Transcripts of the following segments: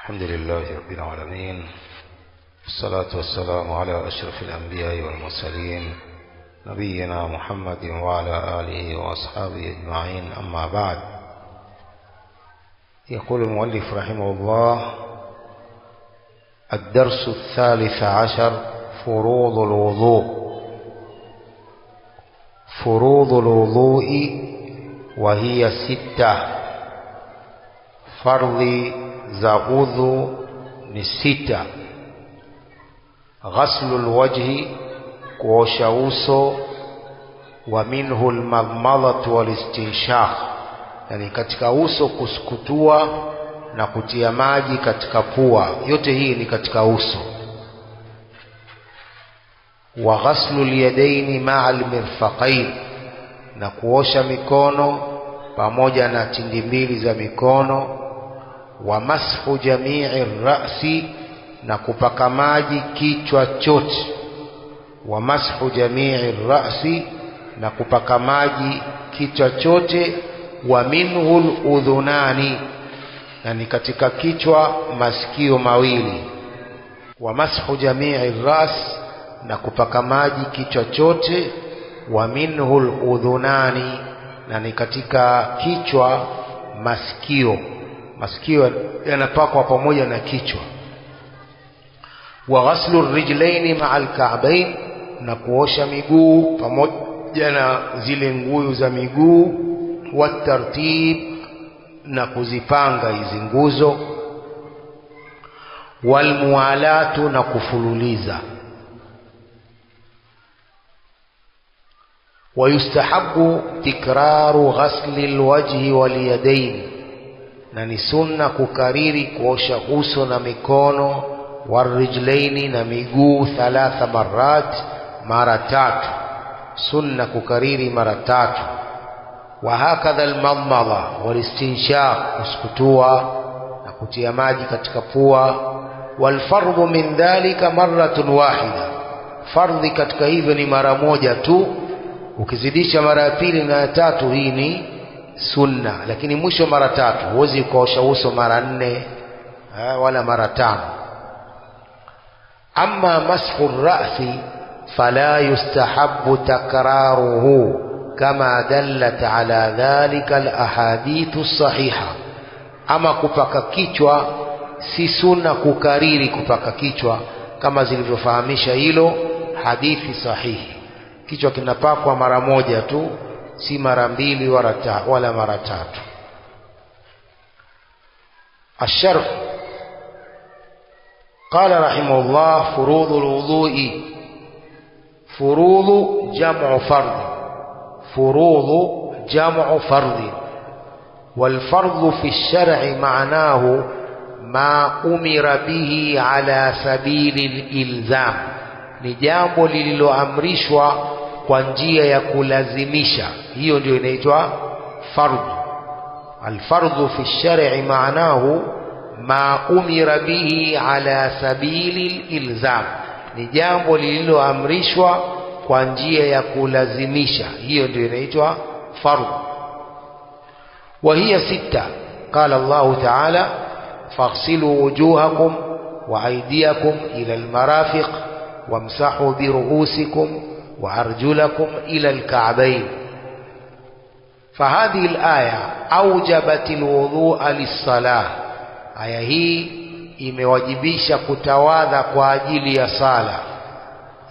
الحمد لله رب العالمين، والصلاة والسلام على أشرف الأنبياء والمرسلين نبينا محمد وعلى آله وأصحابه أجمعين، أما بعد. يقول المؤلف رحمه الله: الدرس 13 فروض الوضوء. فروض الوضوء وهي 6. فردhi za udhu ni 6. Ghaslul wajhi, kuosha uso, wa minhu almadmadatu walistinshaq, yani katika uso kusukutua na kutia maji katika pua, yote hii ni katika uso. Wa ghaslul yadaini ma'al mirfaqain, na kuosha mikono pamoja na tindi mbili za mikono. Wa mashu jami'i ra'si, na kupaka maji kichwa chote. Wa mashu jami'i ra'si, na kupaka maji kichwa chote. Wa minhu al-udhunani, na ni katika kichwa masikio mawili. Wa mashu jami'i ras, na kupaka maji kichwa chote. Wa minhu al-udhunani, na ni katika kichwa masikio. Masikio yanapakwa pamoja na kichwa. Wa ghaslu rijlaini ma'al ka'bayn, na kuosha miguu pamoja na zile nguzo za miguu. Wa tartib, na kuzipanga hizi nguzo. Wal muwalatu, na kufululiza. Wa yustahabbu tikraru ghasli alwajhi wal yadayn, na ni sunna kukariri kuosha uso na mikono. Warijlaini, na miguu 3 marat, mara 3. Sunna kukariri mara 3. Wa hakadha almadmada walistinshaq, kusukutua na kutia maji katika pua. Walfardhu min dhalika marratun wahida, fardhi katika hivyo ni mara moja tu. Ukizidisha mara ya pili na ya tatu, hii ni sunna, lakini mwisho mara 3. Huwezi kuosha uso mara 4 wala mara 5. Amma mashu ra'si fala yustahabbu takraruhu kama dallat ala dhalika alahadithu sahiha. Ama kupaka kichwa si sunna kukariri kupaka kichwa kama zilivyofahamisha hilo hadithi sahihi. Kichwa kinapakwa mara moja tu, si mara 2 wala mara 3. الشرح قال رحمه الله: فروض الوضوء. فروض جمع فرض، فروض جمع فرض. والفرض في الشرع معناه ما أمر به على سبيل الإلزام، ni jambo lililoamrishwa kwa njia ya kulazimisha, hiyo ndio inaitwa fardhu. Alfardhu fi shar'i maanahu ma umira bihi ala sabili ilzam, ni jambo lililoamrishwa kwa njia ya kulazimisha, hiyo ndio inaitwa fardhu. Wa hiya 6. Qala Allah ta'ala: faghsilu wujuhakum wa aydiyakum ila almarafiq wamsahu bi ru'usikum wa arjulakum ila alka'bayn. فهذه الآية أوجبت الوضوء للصلاة. aya hii imewajibisha kutawadha kwa ajili ya sala.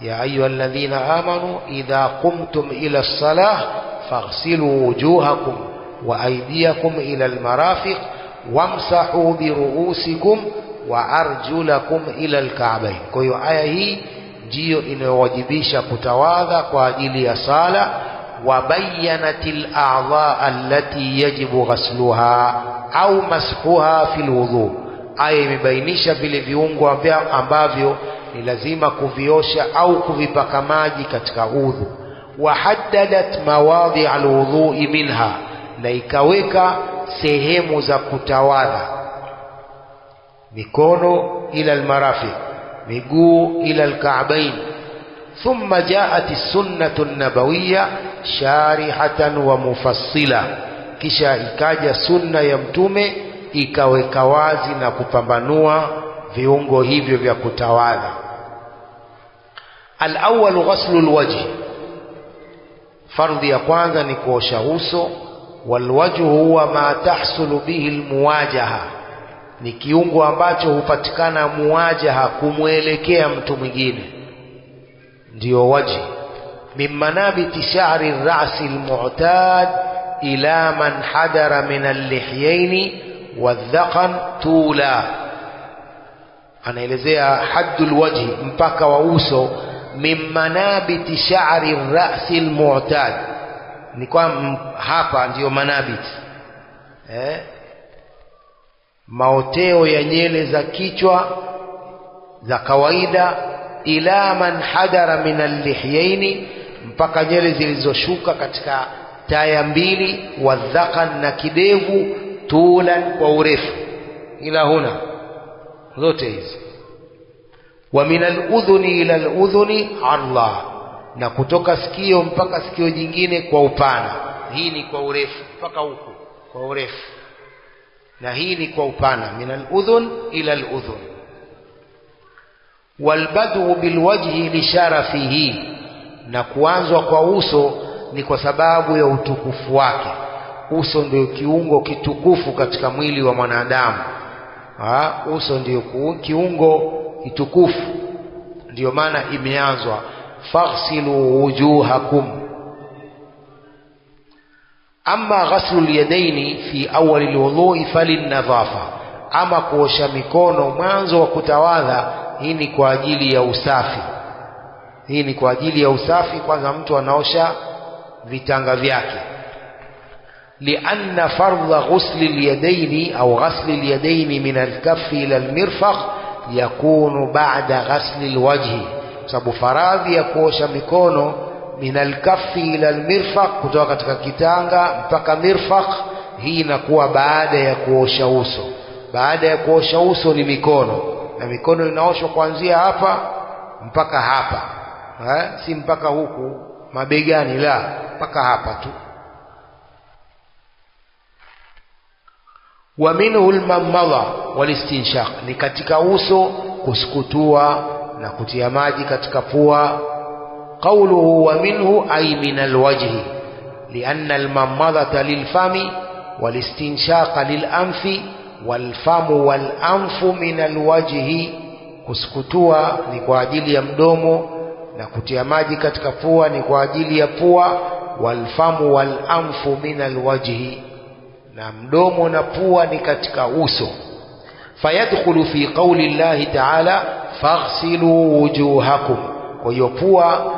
Ya ayyuhalladhina amanu idha qumtum ila as-salah faghsilu wujuhakum wa aydiyakum ila al-marafiq wamsahu bi ru'usikum wa arjulakum ila al-ka'bayn. Kwa hiyo aya hii ndiyo inayowajibisha kutawadha kwa ajili ya sala. Wabayanatil a'dha allati yajibu ghasluha au mashuha fil wudu, aya imebainisha vile viungo ambavyo ni lazima kuviosha au kuvipaka maji katika udhu. Wa haddadat mawadhi' alwudhu'i minha, na ikaweka sehemu za kutawadha: mikono ila almarafiq, miguu ila alka'bayn. Thumma ja'at as-sunnatu an-nabawiyya sharihatan wa mufassila, kisha ikaja sunna ya mtume ikaweka wazi na kupambanua viungo hivyo vya kutawadha. Al-awwal ghaslu al-wajh, fardhi ya kwanza ni kuosha uso. Walwajhu huwa ma tahsulu bihi almuwajaha, ni kiungo ambacho hupatikana muwajaha, kumwelekea mtu mwingine, ndio wajhi. Min manabiti sha'ri ar-ra'si al-mu'tad ila man hadara min al-lihyayn wadh-dhaqan tula. Anaelezea haddul wajhi, mpaka wa uso. Min manabiti sha'ri ar-ra'si al-mu'tad, ni kwa hapa ndio manabiti, maoteo ya nyele za kichwa za kawaida. Ila man hadara min al-lihyaini, mpaka nyele zilizoshuka katika taya mbili. Wadhakan, na kidevu. Tulan, kwa urefu. Ila huna zote hizi. Wa min al-udhuni ila al-udhuni arla, na kutoka sikio mpaka sikio jingine kwa upana. Hii ni kwa urefu mpaka huku kwa urefu, na hii ni kwa upana. Min al-udhun ila al-udhun. Walbadu bilwajhi lisharafihi, na kuanzwa kwa uso ni kwa sababu ya utukufu wake. Uso ndio kiungo kitukufu katika mwili wa mwanadamu. Uso ndio kiungo kitukufu, ndio maana imeanzwa faghsilu wujuhakum. Amma ghaslu al-yadaini fi awwal al-wudhu'i falin-nadhafa, ama kuosha mikono mwanzo wa kutawadha, hii ni kwa ajili ya usafi. Hii ni kwa ajili ya usafi. Kwanza mtu anaosha vitanga vyake. Lianna fardha ghusli al-yadaini au ghasli al-yadaini min al-kaffi ila al-mirfaq yakunu ba'da ghasli al-wajhi, sababu faradhi ya kuosha mikono min al-kaffi ila al-mirfaq, kutoka katika kitanga mpaka mirfaq, hii inakuwa baada ya kuosha uso. Baada ya kuosha uso ni mikono, na mikono inaoshwa kuanzia hapa mpaka hapa, si mpaka huku mabegani, la, mpaka hapa tu. Wa minhu al-mammadha wal-istinshaq, ni katika uso kusukutua na kutia maji katika pua. Qawluhu wa minhu ay min al-wajhi, lianna al-mammadhata lil-fami wal-istinshaqa lil-anfi wal-famu wal-anfu min al-wajhi. Kusukutua ni kwa ajili ya mdomo na kutia maji katika pua ni kwa ajili ya pua. Wal-famu wal-anfu min al-wajhi, na mdomo na pua ni katika uso. Fayadkhulu fi qawli llahi ta'ala faghsilu wujuhakum, kwa hiyo pua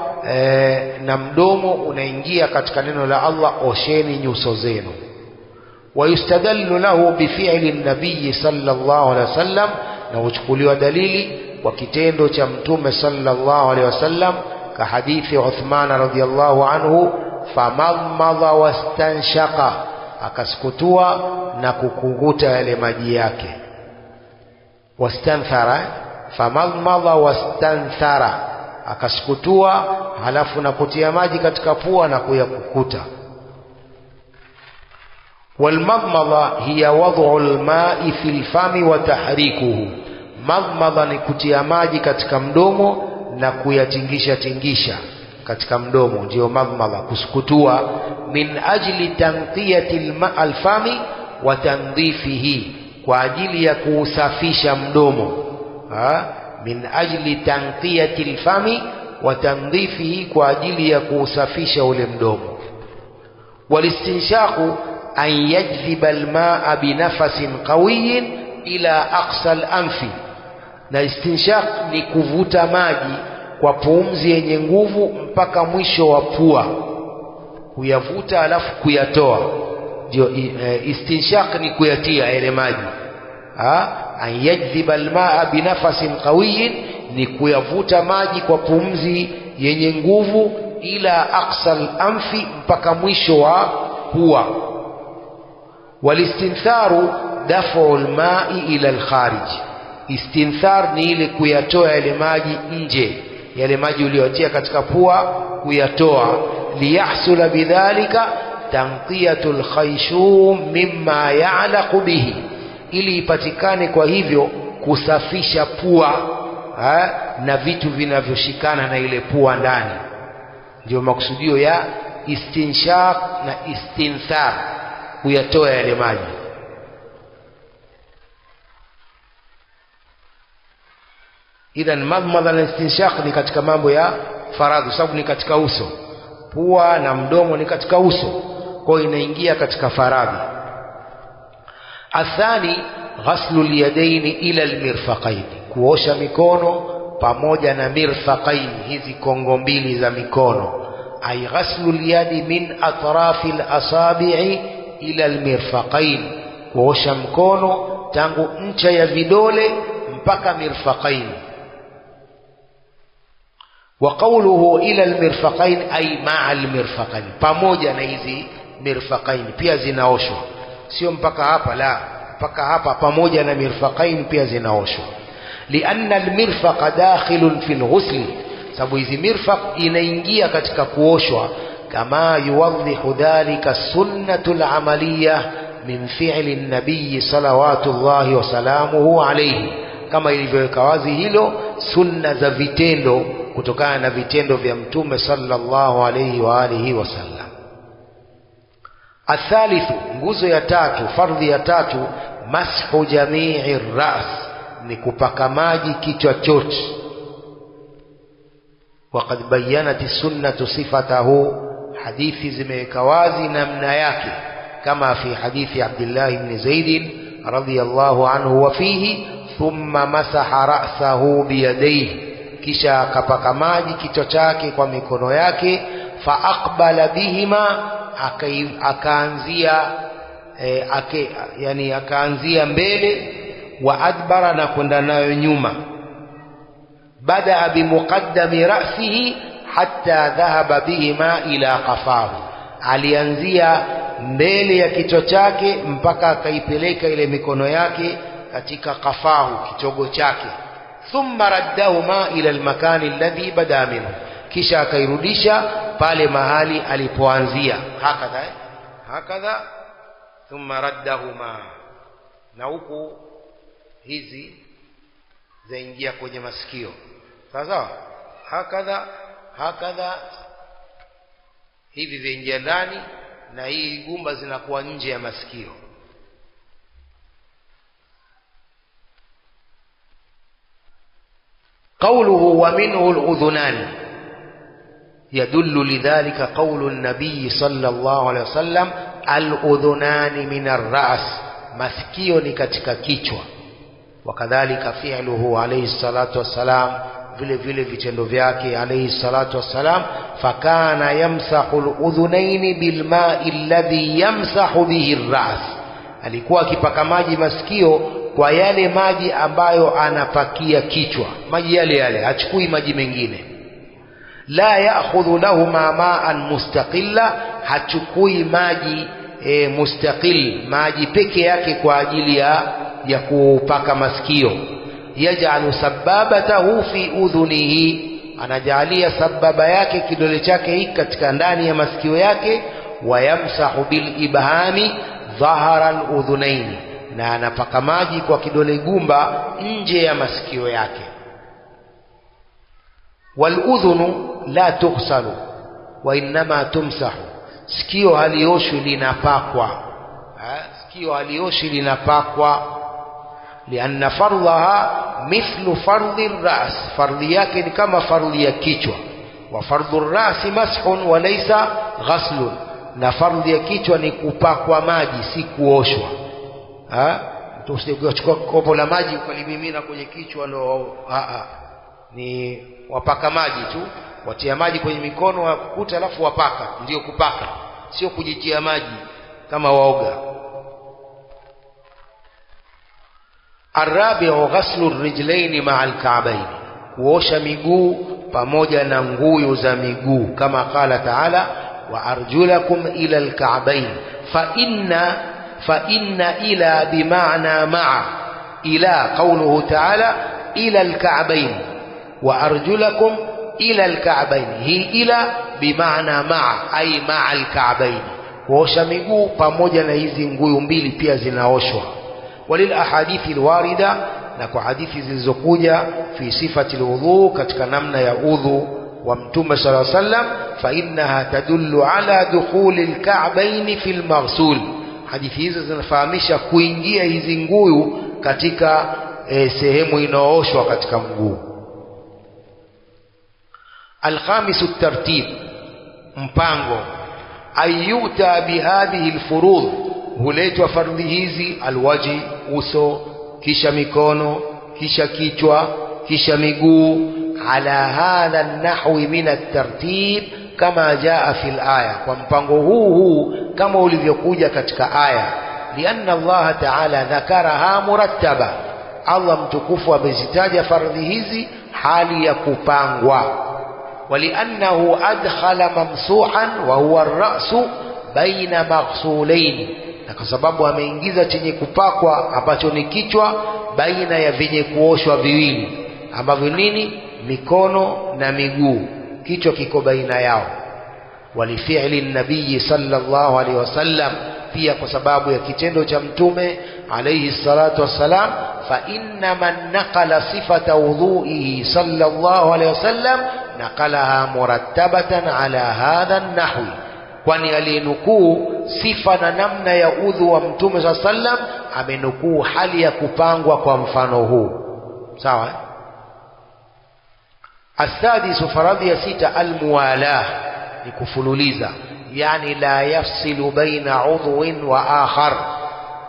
na mdomo unaingia katika neno la Allah, osheni nyuso zenu. Wayustadallu lahu bifi'li an-nabiy sallallahu alaihi wasallam, na uchukuliwa dalili kwa kitendo cha mtume sallallahu alaihi wasallam, ka hadithi Uthman radhiyallahu anhu, famadmadha wastanshaqa, akasukutua na kukunguta yale maji yake. Wastanthara, famadmadha wastanthara, akasukutua halafu na kutia maji katika pua na kuyakukuta. Walmadmadha hiya wad'u al-ma'i fil fami wa tahrikuhu, madmadha ni kutia maji katika mdomo na kuyatingisha tingisha katika mdomo, ndio madmadha, kusukutua. Min ajli tanqiyati al-fami wa tandhifihi, kwa ajili ya kuusafisha mdomo. Min ajli tanqiyati al-fami wa tandhifihi, kwa ajili ya kuusafisha ule mdomo. Walistinshaqu an yajziba al-ma'a binafasin qawiyin ila aqsa al-anfi, na istinshaq ni kuvuta maji kwa pumzi yenye nguvu mpaka mwisho wa pua, kuyavuta alafu kuyatoa, ndio istinshaq ni kuyatia yale maji. An yajziba al-ma'a binafasin qawiyin ni kuyavuta maji kwa pumzi yenye nguvu, ila aqsa al-anfi, mpaka mwisho wa pua. Walistintharu daf'u al-ma'i ila al-kharij, istinthar ni ile kuyatoa yale maji nje, yale maji uliyotia katika pua kuyatoa. Liyahsula bidhalika tanqiyatul khayshum mimma ya'laqu bihi, ili ipatikane kwa hivyo kusafisha pua na vitu vinavyoshikana na ile pua ndani. Ndio makusudio ya istinshaq na istinthar, kuyatoa yale maji. Idhan madmadha na istinshaq ni katika mambo ya faradhi, sababu ni katika uso. Pua na mdomo ni katika uso, kwa hiyo inaingia katika faradhi. Athani ghaslu al-yadaini ila al-mirfaqain, kuosha mikono pamoja na mirfaqain, hizi kongo mbili za mikono. Ay ghaslu al-yadi min atrafi al-asabi'i ila al-mirfaqain, kuosha mkono tangu ncha ya vidole mpaka mirfaqain. Wa qawluhu ila al-mirfaqain ay ma'a al-mirfaqain, pamoja na hizi mirfaqain pia zinaoshwa, sio mpaka hapa, la, mpaka hapa pamoja na mirfaqain pia zinaoshwa. Lianna almirfaqa dakhilun fil ghusl, sababu hizi mirfaq inaingia katika kuoshwa. Kama yuwadhihu dhalika sunnatu al-amaliyah min fi'li an-nabiy salawatullahi wa salamuhu alayhi, kama ilivyoweka wazi hilo sunna za vitendo kutokana na vitendo vya mtume sallallahu alayhi wa alihi wasallam. Athalithu, nguzo ya tatu, fardhi ya tatu, mashu jamii ras, ni kupaka maji kichwa chote. Waqad bayyanat sunnatu sifatahu, hadithi zimeweka wazi namna yake, kama fi hadithi Abdullah ibn Zaid radhiyallahu anhu, wa fihi thumma masaha ra'sahu biyadayhi, kisha akapaka maji kichwa chake kwa mikono yake. Fa aqbala bihima, akaanzia mbele, wa adbara, na kwenda nayo nyuma. Badaa bimuqaddami ra'sihi hatta dhahaba bihima ila qafahu, alianzia mbele ya kichwa chake mpaka akaipeleka ile mikono yake katika qafahu, kichogo chake. Thumma raddahuma ila almakani alladhi bada minhu, kisha akairudisha pale mahali alipoanzia. Hakadha thumma raddahuma, na huku hizi zaingia kwenye masikio, sawa. Hakadha hivi zaingia ndani, na hii gumba zinakuwa nje ya masikio. Qawluhu wa minhu al-udhunani, يدل لذلك قول النبي صلى الله عليه وسلم الأذنان من الرأس, masikio ni katika kichwa. Wakadhalika fi'luhu alayhi salatu wassalam, vile vile vitendo vyake alayhi salatu wassalam. Fakana yamsahu al-udhunaini bilma'i alladhi yamsahu bihi ar-ra's, alikuwa akipaka maji masikio kwa yale maji ambayo anapakia kichwa, maji yale yale, hachukui maji mengine. La ya'khudhu lahuma ma'an mustaqilla, hachukui maji mustaqil, maji peke yake kwa ajili ya kupaka masikio. Yaj'alu sababatahu fi udhunihi, anajalia sababa yake, kidole chake hiki katika ndani ya masikio yake. Wayamsahu bil ibhami dhahara al udhunaini, na anapaka maji kwa kidole gumba nje ya masikio yake. Waludhunu la tughsalu wa innama tumsahu, sikio halioshwi linapakwa, sikio halioshwi linapakwa. Lianna fardhaha mithlu fardhi ras, fardhi yake ni kama fardhi ya kichwa. Wa fardhu rasi mashun wa laysa ghaslun, na fardhi ya kichwa ni kupakwa maji, si kuoshwa. Usijachukua kopo la maji ukalimimina kwenye kichwa, ndo ni wapaka maji tu, watia maji kwenye mikono wakuta alafu wapaka, ndio kupaka, sio kujitia maji kama waoga. Arabi'u ghaslu ar-rijlaini ma'a al-ka'bayn, kuosha miguu pamoja na nguyo za miguu, kama qala ta'ala wa arjulakum ila al-ka'bayn. fa inna ila bima'na ma'a, ila qawluhu ta'ala ila al-ka'bayn wa arjulakum ila al-ka'bayn, hii ila bimaana ma'a, ay ma'a al-ka'bayn, kuosha miguu pamoja na hizi nguyu mbili pia zinaoshwa. walil ahadithi alwarida, na kwa hadithi zilizokuja fi sifati alwudhu, katika namna ya udhu wa Mtume sallallahu alaihi wasallam, fa innaha tadullu ala dukhuli alka'bayn fi almaghsul. Hadithi hizo zinafahamisha kuingia hizi nguyu katika sehemu inooshwa katika mguu. Alkhamisu tartib, mpango. Ayuta bihadhihi alfurudh, huletwa fardhi hizi: alwaji, uso, kisha mikono, kisha kichwa, kisha miguu, ala hadha an-nahwi min at-tartib kama jaa fil aya, kwa mpango huu kama ulivyokuja katika aya. Lianna Allah ta'ala dhakaraha murattaba, Allah mtukufu amezitaja fardhi hizi hali ya kupangwa. Waliannahu adkhala mamsuhan wa huwa ar-ra'su baina maghsulain, na kwa sababu ameingiza chenye kupakwa ambacho ni kichwa baina ya vyenye kuoshwa viwili ambavyo nini? Mikono na miguu, kichwa kiko baina yao. Walifi'li nabii sallallahu alaihi wasallam, pia kwa sababu ya kitendo cha Mtume alayhi salatu wassalam. Fa inna man naqala sifata wudhu'ihi sallallahu alaihi wasallam naqalaha murattabatan ala hadha an-nahwi, kwani aliyenukuu sifa na namna ya udhu wa Mtume sallallahu alaihi wasallam amenukuu hali ya kupangwa kwa mfano huu. Sawa. Asadisu, faradhi ya sita, almuwalah, ni kufululiza, yani la yafsilu baina udhuin wa akhar,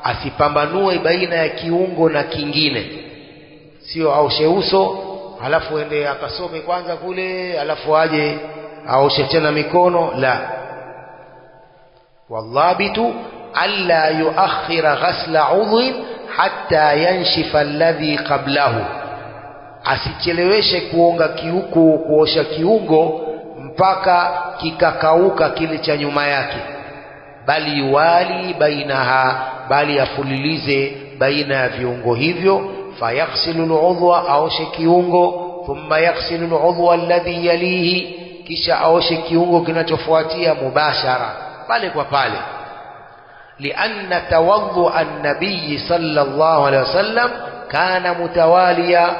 asipambanue baina ya kiungo na kingine. Sio aoshe uso halafu ende akasome kwanza kule halafu aje aoshe tena mikono, la. Wallabitu alla yuakhira ghasla udhin hatta yanshifa alladhi qablahu, asicheleweshe kuosha kiungo mpaka kikakauka kile cha nyuma yake. Bali yuwali bainaha, bali afulilize baina ya viungo hivyo. Fayaghsilu aludhwa, aoshe kiungo. Thumma yaghsilu aludhwa alladhi yalihi, kisha aoshe kiungo kinachofuatia mubashara, pale kwa pale. Lianna tawadhu an-nabiy sallallahu alaihi wasallam kana mutawaliya,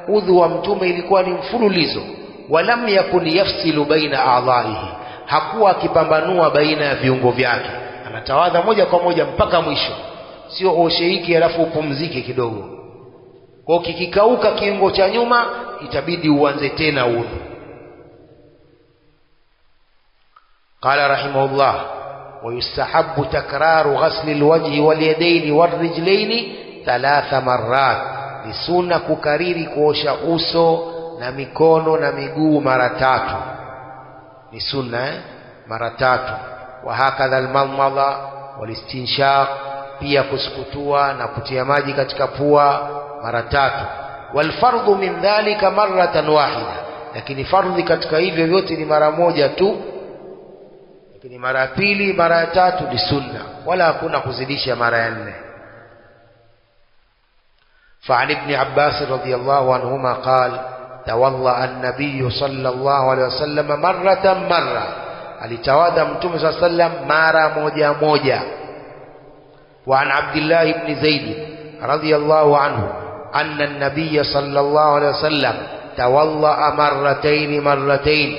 udhu wa Mtume ilikuwa ni mfululizo. Walam yakun yafsilu baina a'dha'ihi, hakuwa akipambanua baina ya viungo vyake, anatawadha moja kwa moja mpaka mwisho, sio oshe hiki alafu upumzike kidogo. Kwa kikikauka kiungo cha nyuma itabidi uanze tena udhu. Qala rahimahullah: wa yustahabbu takraru ghasli alwajhi walyadaini warrijlaini 3 marrat, ni sunna kukariri kuosha uso na mikono na miguu mara 3, ni sunna mara 3. Wa hakadha almadmada walistinshaq, pia kusukutua na kutia maji katika pua mara 3. Walfardhu min dhalika marratan wahida, lakini fardhi katika hivyo vyote ni mara moja tu, lakini mara ya pili mara ya 3 ni sunna, wala hakuna kuzidisha mara ya 4. فعن ابن عباس رضي الله عنهما قال: تولى النبي صلى الله عليه وسلم مرة، alitawadha Mtume صلى الله عليه وسلم mara moja moja. وعن عبد الله بن زيد رضي الله عنه أن النبي صلى الله عليه وسلم تولى مرتين.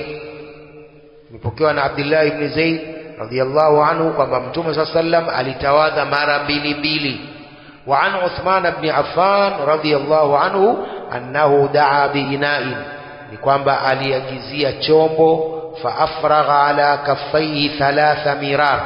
Nipokewa na Abdullah ibn Zaid radhiyallahu anhu kwamba Mtume صلى الله عليه وسلم alitawadha mara mbili. وعن عثمان بن عفان رضي الله عنه أنه دعا بإناء, ni kwamba aliagizia chombo. Faafragha ala kaffaihi 3 mirar,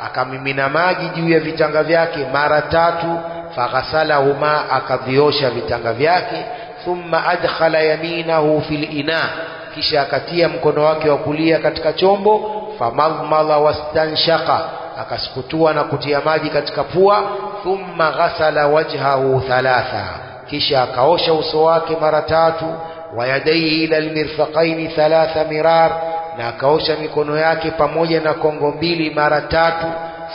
akamimina maji juu ya vitanga vyake mara 3. Faghasalahuma, akaviosha vitanga vyake. Thumma adkhala yaminahu fil ina, kisha akatia mkono wake wa kulia katika chombo. Famadmala wastanshaqa, akasukutua na kutia maji katika pua. Thumma ghasala wajhahu 3, kisha akaosha uso wake mara 3. Wa yadayhi ila almirfaqaini 3 mirar, na akaosha mikono yake pamoja na kongo mbili mara 3.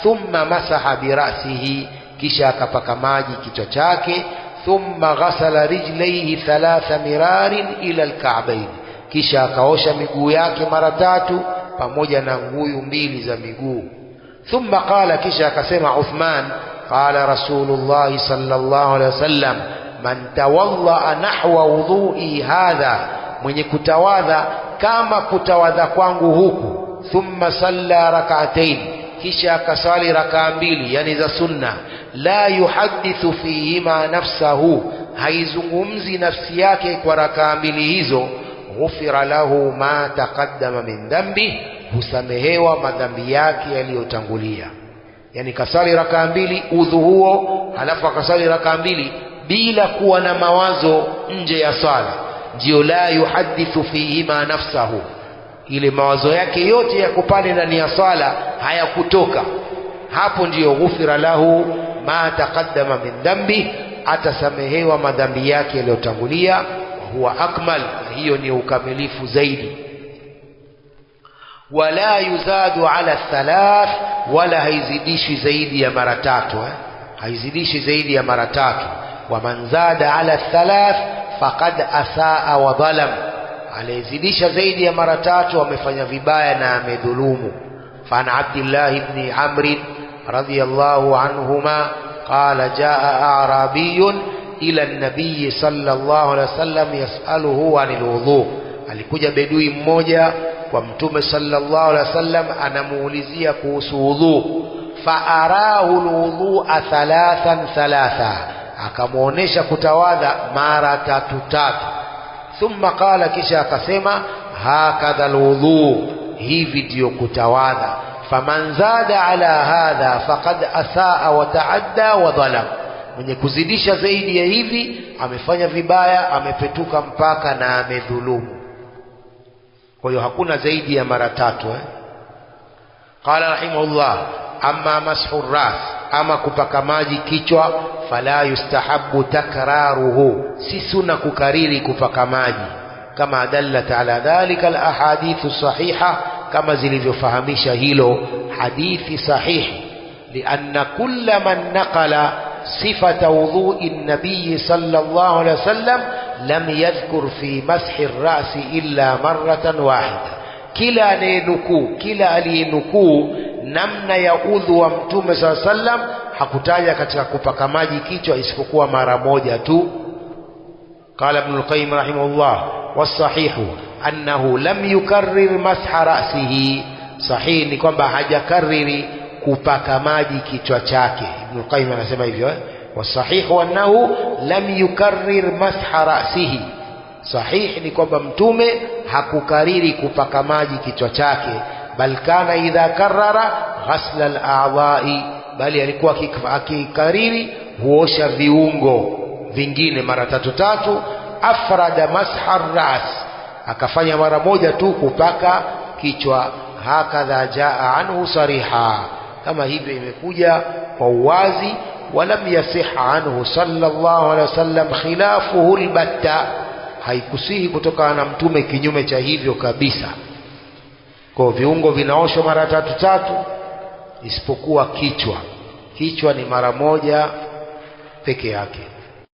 Thumma masaha birasihi, kisha akapaka maji kichwa chake. Thumma ghasala rijlaihi 3 mirarin ila alka'bayn, kisha akaosha miguu yake mara 3 pamoja na nguyu mbili za miguu. Thumma qala, kisha akasema Uthman قال رسول الله صلى الله عليه وسلم من تولى نحو وضوئي هذا mwenye kutawadha kama kutawadha kwangu huku thumma salla rak'atayn kisha akasali rakaa mbili yani za sunna la yuhaddithu fihima nafsahu haizungumzi nafsi yake kwa rakaa mbili hizo ghufira lahu ma taqaddama min dhanbi husamehewa madhambi yake yaliyotangulia yani kasali rakaa mbili udhu huo halafu akasali rakaa mbili bila kuwa na mawazo nje ya swala ndio la yuhaddithu fihima nafsahu ile mawazo yake yote yako pale ndani ya swala hayakutoka hapo ndiyo ghufira lahu ma taqaddama min dhanbi atasamehewa madhambi yake yaliyotangulia huwa akmal hiyo ni ukamilifu zaidi wala yuzadu ala thalath wala haizidishi zaidi ya mara tatu haizidishi zaidi ya mara tatu wa man zada ala thalath faqad asaa wa dhalam alizidisha zaidi ya mara tatu amefanya vibaya na amedhulumu fa Abdullah ibn Amr radiyallahu anhuma qala jaa a'rabiyyun ila an-nabiy sallallahu alayhi wasallam yas'aluhu 'anil wudu alikuja bedui mmoja kwa mtume sallallahu alayhi wasallam anamuulizia kuhusu wudu fa arahu al-wudu'a thalatha akamuonesha kutawadha mara tatu thumma qala kisha akasema hakadha alwudhu hivi ndio kutawadha faman zada ala hadha faqad asaa wa taadda wa dhalam mwenye kuzidisha zaidi ya hivi amefanya vibaya amepetuka mpaka na amedhulumu kwa hiyo hakuna zaidi ya mara tatu qala rahimahullah amma mashu ras ama kupaka maji kichwa fala yustahabbu takraruhu si sunna kukariri kupaka maji kama dallat ala dhalika alahadithu sahiha kama zilivyofahamisha hilo hadithi sahihi lianna kulla man naqala sifata wudhu'i an-nabiy sallallahu alayhi wasallam lam yadhkur fi mashi ar-ra'si illa marratan wahida kila anayenukuu kila aliyenukuu namna ya udhu wa mtume sallallahu alayhi wasallam hakutaja katika kupaka maji kichwa isipokuwa mara moja tu qala ibn al-qayyim rahimahullah wasahihu annahu lam yukarrir masha ra'sihi sahih ni kwamba hajakariri kupaka maji kichwa chake ibn al-qayyim anasema hivyo wasahihu annahu lam yukarrir masha ra'sihi sahih ni kwamba mtume hakukariri kupaka maji kichwa chake bal kana idha karrara ghasla al-a'dha'i bali alikuwa akikariri huosha viungo vingine mara tatu afrada masha ras akafanya mara moja tu kupaka kichwa hakadha jaa anhu sariha kama hivyo imekuja kwa uwazi walam yasih anhu sallallahu alaihi wasallam khilafuhu albatta haikusihi kutokana na mtume kinyume cha hivyo kabisa kwa viungo vinaoshwa mara tatu isipokuwa kichwa ni mara moja peke yake